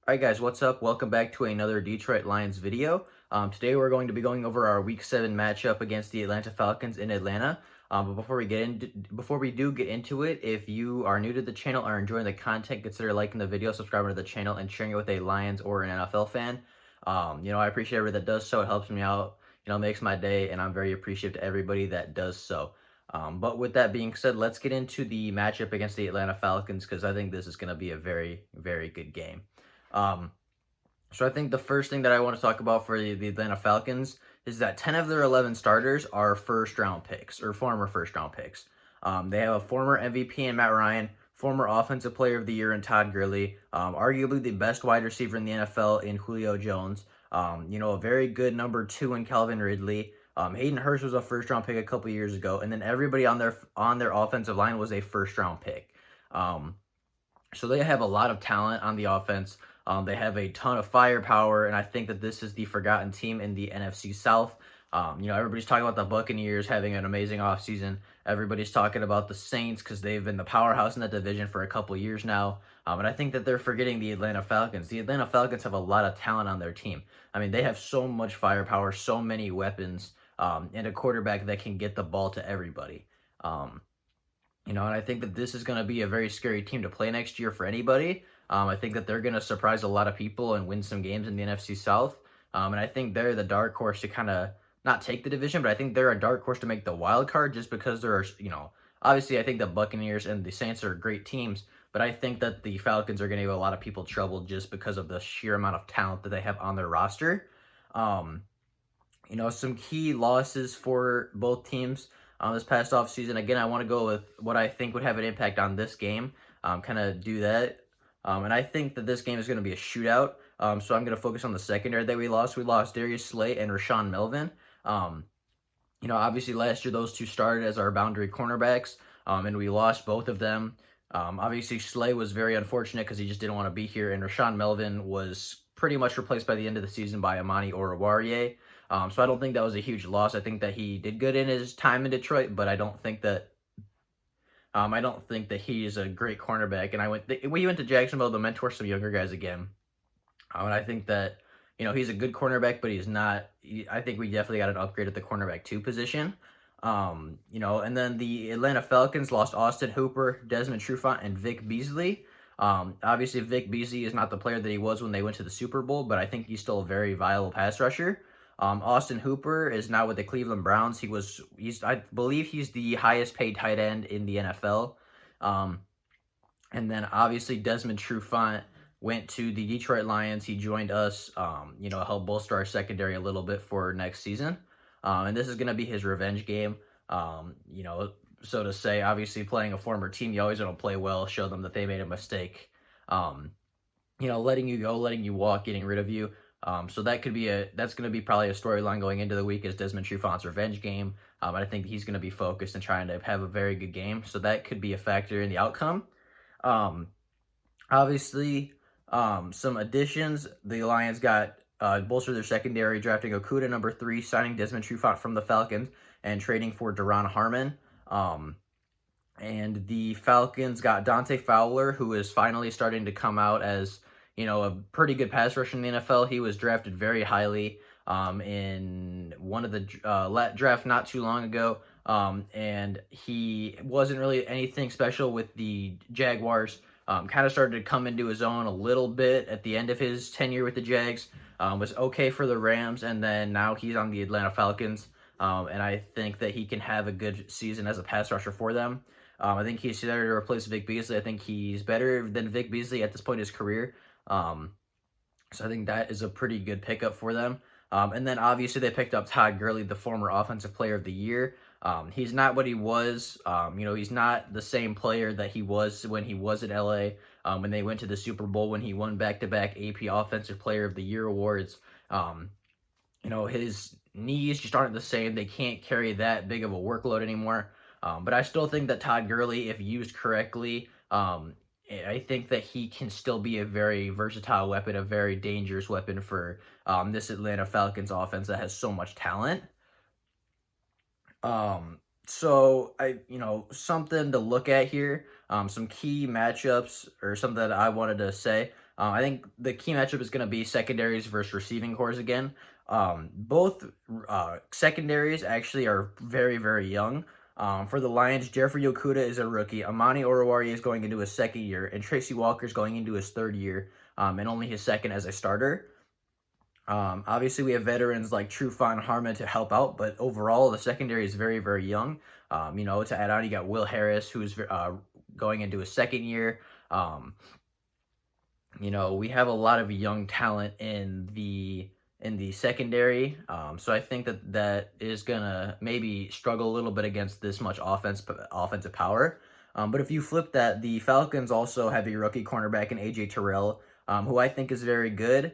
Alright guys, what's up? Welcome back to another Detroit Lions video. Today we're going to be going over our Week 7 matchup against the Atlanta Falcons in Atlanta. But before we do get into it, if you are new to the channel or enjoying the content, consider liking the video, subscribing to the channel, and sharing it with a Lions or an NFL fan. I appreciate everybody that does so. It helps me out, makes my day, and I'm very appreciative to everybody that does so. But with that being said, let's get into the matchup against the Atlanta Falcons because I think this is going to be a very, very good game. Um, so I think the first thing that I want to talk about for the Atlanta Falcons is that 10 of their 11 starters are first round picks or former first round picks. They have a former MVP in Matt Ryan, former Offensive Player of the Year in Todd Gurley, arguably the best wide receiver in the NFL in Julio Jones, a very good number 2 in Calvin Ridley. Hayden Hurst was a first round pick a couple years ago, and then everybody on their offensive line was a first round pick. So they have a lot of talent on the offense. They have a ton of firepower, and I think that this is the forgotten team in the NFC South. Everybody's talking about the Buccaneers having an amazing offseason. Everybody's talking about the Saints because they've been the powerhouse in that division for a couple years now. And I think that they're forgetting the Atlanta Falcons. The Atlanta Falcons have a lot of talent on their team. I mean, they have so much firepower, so many weapons, and a quarterback that can get the ball to everybody. And I think that this is going to be a very scary team to play next year for anybody. I think that they're going to surprise a lot of people and win some games in the NFC South. And I think they're the dark horse to kind of not take the division, but I think they're a dark horse to make the wild card just because there are, obviously I think the Buccaneers and the Saints are great teams, but I think that the Falcons are going to give a lot of people trouble just because of the sheer amount of talent that they have on their roster. Some key losses for both teams this past offseason. Again, I want to go with what I think would have an impact on this game, kind of do that. And I think that this game is going to be a shootout. So I'm going to focus on the secondary that we lost. We lost Darius Slay and Rashawn Melvin. Obviously last year those two started as our boundary cornerbacks, and we lost both of them. Obviously Slay was very unfortunate because he just didn't want to be here, and Rashawn Melvin was pretty much replaced by the end of the season by Amani Oruwariye. So I don't think that was a huge loss. I think that he did good in his time in Detroit, but I don't think that he's a great cornerback. And we went to Jacksonville to mentor some younger guys again. And I think that he's a good cornerback, but he's not. I think we definitely got an upgrade at the cornerback 2 position. And then the Atlanta Falcons lost Austin Hooper, Desmond Trufant, and Vic Beasley. Obviously, Vic Beasley is not the player that he was when they went to the Super Bowl, but I think he's still a very viable pass rusher. Austin Hooper is now with the Cleveland Browns. I believe he's the highest paid tight end in the NFL. And then obviously Desmond Trufant went to the Detroit Lions. He joined us, help bolster our secondary a little bit for next season. And this is going to be his revenge game. So to say, obviously playing a former team, you always want to play well, show them that they made a mistake. Letting you go, letting you walk, getting rid of you. So that's going to be probably a storyline going into the week, is Desmond Trufant's revenge game. I think he's going to be focused and trying to have a very good game. So that could be a factor in the outcome. Obviously, some additions. The Lions got bolstered their secondary, drafting Okudah number 3, signing Desmond Trufant from the Falcons, and trading for Daron Harmon. And the Falcons got Dante Fowler, who is finally starting to come out as a pretty good pass rusher in the NFL. He was drafted very highly in one of the draft not too long ago, and he wasn't really anything special with the Jaguars. Kind of started to come into his own a little bit at the end of his tenure with the Jags. Was okay for the Rams, and then now he's on the Atlanta Falcons, and I think that he can have a good season as a pass rusher for them. I think he's there to replace Vic Beasley. I think he's better than Vic Beasley at this point in his career. So I think that is a pretty good pickup for them. And then obviously they picked up Todd Gurley, the former Offensive Player of the Year. He's not what he was. He's not the same player that he was when he was at LA, when they went to the Super Bowl, when he won back-to-back AP Offensive Player of the Year awards. His knees just aren't the same. They can't carry that big of a workload anymore. But I still think that Todd Gurley, if used correctly, I think that he can still be a very versatile weapon, a very dangerous weapon for this Atlanta Falcons offense that has so much talent. So something to look at here, some key matchups or something that I wanted to say. I think the key matchup is going to be secondaries versus receiving cores again. Both secondaries actually are very, very young. For the Lions, Jeffrey Okuda is a rookie. Amani Oruwari is going into his second year, and Tracy Walker is going into his third year, and only his second as a starter. Obviously, we have veterans like Trufant Harmon to help out, but overall, the secondary is very, very young. To add on, you got Will Harris, who's going into his second year. We have a lot of young talent in the secondary. So I think that is gonna maybe struggle a little bit against this much offensive power. But if you flip that, the Falcons also have a rookie cornerback in AJ Terrell, who I think is very good.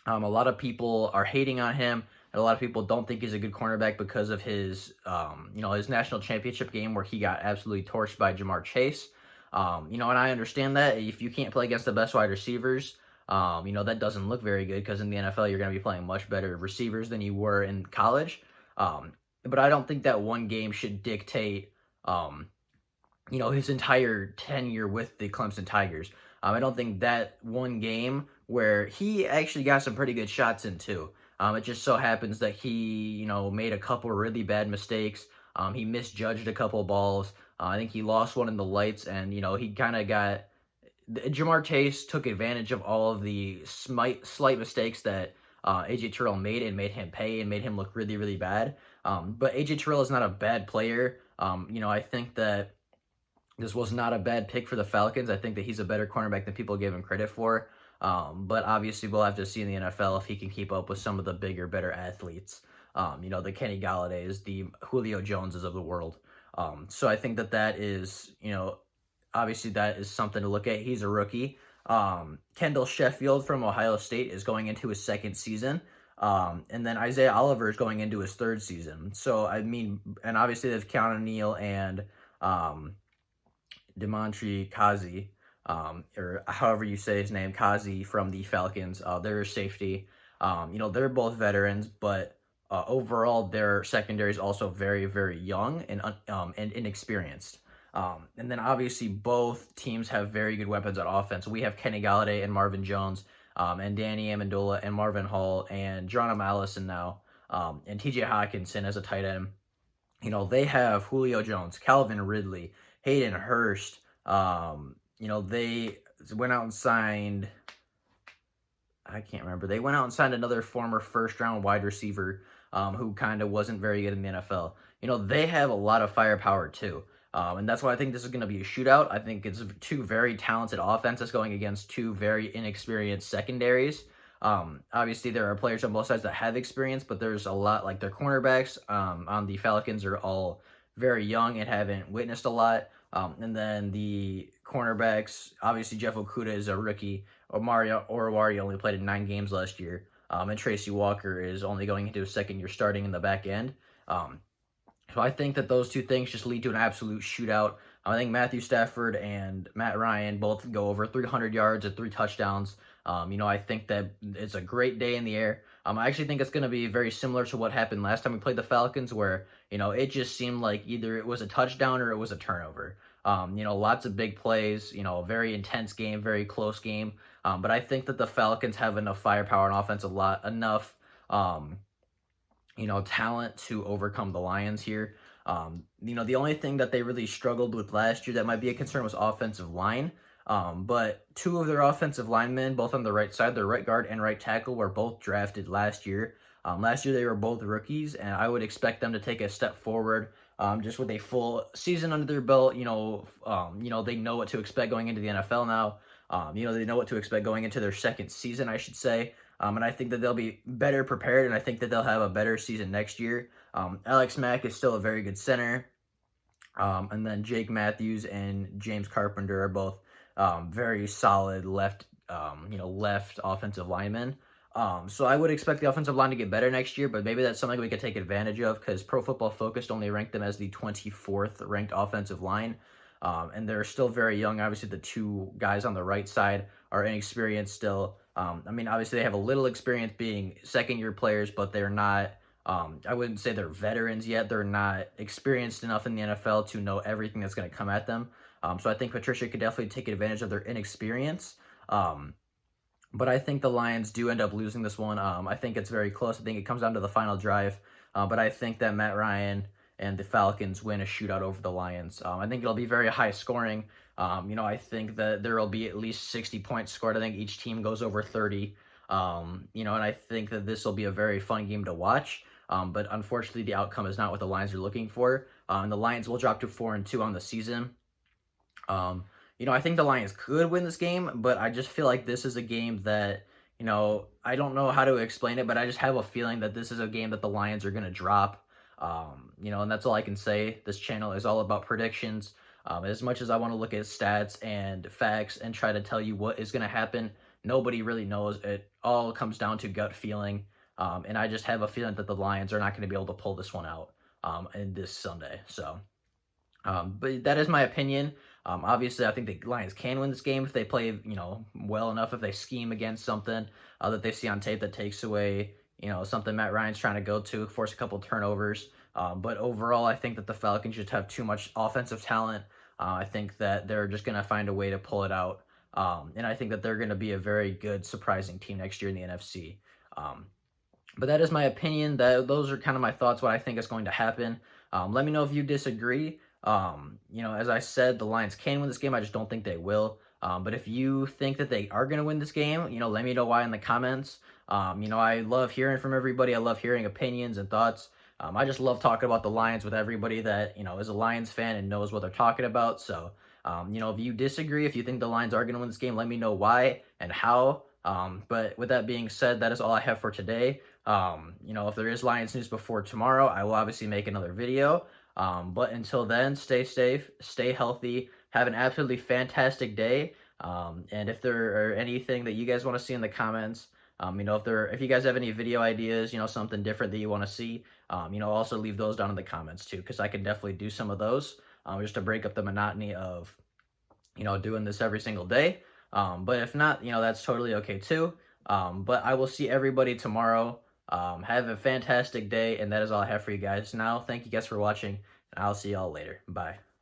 A lot of people are hating on him, and a lot of people don't think he's a good cornerback because of his national championship game where he got absolutely torched by Jamar Chase. And I understand that if you can't play against the best wide receivers, that doesn't look very good because in the NFL you're going to be playing much better receivers than you were in college. But I don't think that one game should dictate, his entire tenure with the Clemson Tigers. I don't think that one game where he actually got some pretty good shots in too. It just so happens that he, made a couple really bad mistakes. He misjudged a couple balls. I think he lost one in the lights, and he kind of got Jamar Chase took advantage of all of the slight mistakes that AJ Terrell made and made him pay and made him look really, really bad. But AJ Terrell is not a bad player. I think that this was not a bad pick for the Falcons. I think that he's a better cornerback than people give him credit for. But obviously, we'll have to see in the NFL if he can keep up with some of the bigger, better athletes. The Kenny Galladays, the Julio Joneses of the world. So I think that is, obviously that is something to look at. He's a rookie. Kendall Sheffield from Ohio State is going into his second season. And then Isaiah Oliver is going into his third season. So, and obviously there's Keanu Neal and Demontre Kazi, or however you say his name, Kazi from the Falcons. They're safety. They're both veterans, but overall their secondary is also very, very young and inexperienced. And then obviously both teams have very good weapons on offense. We have Kenny Galladay and Marvin Jones, and Danny Amendola and Marvin Hall and Geronimo Allison now, and TJ Hawkinson as a tight end. They have Julio Jones, Calvin Ridley, Hayden Hurst. They went out and signed, I can't remember. They went out and signed another former first-round wide receiver who kind of wasn't very good in the NFL. They have a lot of firepower too. And that's why I think this is going to be a shootout. I think it's two very talented offenses going against two very inexperienced secondaries. Obviously, there are players on both sides that have experience, but there's a lot, like their cornerbacks on the Falcons are all very young and haven't witnessed a lot. And then the cornerbacks, obviously Jeff Okuda is a rookie. Oruwari only played in 9 games last year. And Tracy Walker is only going into his second year starting in the back end. So I think that those two things just lead to an absolute shootout. I think Matthew Stafford and Matt Ryan both go over 300 yards and 3 touchdowns. I think that it's a great day in the air. I actually think it's going to be very similar to what happened last time we played the Falcons, where, it just seemed like either it was a touchdown or it was a turnover. Lots of big plays, a very intense game, very close game. But I think that the Falcons have enough firepower and offensive enough talent to overcome the Lions here. The only thing that they really struggled with last year that might be a concern was offensive line. But 2 of their offensive linemen, both on the right side, their right guard and right tackle, were both drafted last year. Last year they were both rookies, and I would expect them to take a step forward, just with a full season under their belt. They know what to expect going into the NFL now. They know what to expect going into their second season, I should say. And I think that they'll be better prepared, and I think that they'll have a better season next year. Alex Mack is still a very good center. And then Jake Matthews and James Carpenter are both very solid left offensive linemen. So I would expect the offensive line to get better next year, but maybe that's something we could take advantage of because Pro Football Focus only ranked them as the 24th ranked offensive line. And they're still very young. Obviously, the 2 guys on the right side are inexperienced still. Obviously, they have a little experience being second-year players, but they're not, I wouldn't say they're veterans yet. They're not experienced enough in the NFL to know everything that's going to come at them. So I think Patricia could definitely take advantage of their inexperience. But I think the Lions do end up losing this one. I think it's very close. I think it comes down to the final drive. But I think that Matt Ryan and the Falcons win a shootout over the Lions. I think it'll be very high scoring. I think that there will be at least 60 points scored. I think each team goes over 30. And I think that this will be a very fun game to watch. But unfortunately, the outcome is not what the Lions are looking for. And the Lions will drop to 4-2 on the season. Um, I think the Lions could win this game, but I just feel like this is a game that, I don't know how to explain it, but I just have a feeling that this is a game that the Lions are going to drop. And that's all I can say. This channel is all about predictions. As much as I want to look at stats and facts and try to tell you what is going to happen, nobody really knows. It all comes down to gut feeling. And I just have a feeling that the Lions are not going to be able to pull this one out in this Sunday. So. But that is my opinion. Obviously, I think the Lions can win this game if they play, well enough, if they scheme against something that they see on tape that takes away, something Matt Ryan's trying to go to, force a couple turnovers. But overall, I think that the Falcons just have too much offensive talent. I think that they're just going to find a way to pull it out. And I think that they're going to be a very good, surprising team next year in the NFC. But that is my opinion. Those are kind of my thoughts, what I think is going to happen. Let me know if you disagree. As I said, the Lions can win this game. I just don't think they will. But if you think that they are going to win this game, let me know why in the comments. I love hearing from everybody. I love hearing opinions and thoughts. I just love talking about the Lions with everybody that, is a Lions fan and knows what they're talking about. So, if you disagree, if you think the Lions are going to win this game, let me know why and how. But with that being said, that is all I have for today. If there is Lions news before tomorrow, I will obviously make another video. But until then, stay safe, stay healthy, have an absolutely fantastic day. And if there are anything that you guys want to see in the comments, if you guys have any video ideas, something different that you want to see, also leave those down in the comments too, because I can definitely do some of those, just to break up the monotony of, doing this every single day. But if not, that's totally okay too. But I will see everybody tomorrow. Have a fantastic day, and that is all I have for you guys now. Thank you guys for watching, and I'll see y'all later. Bye.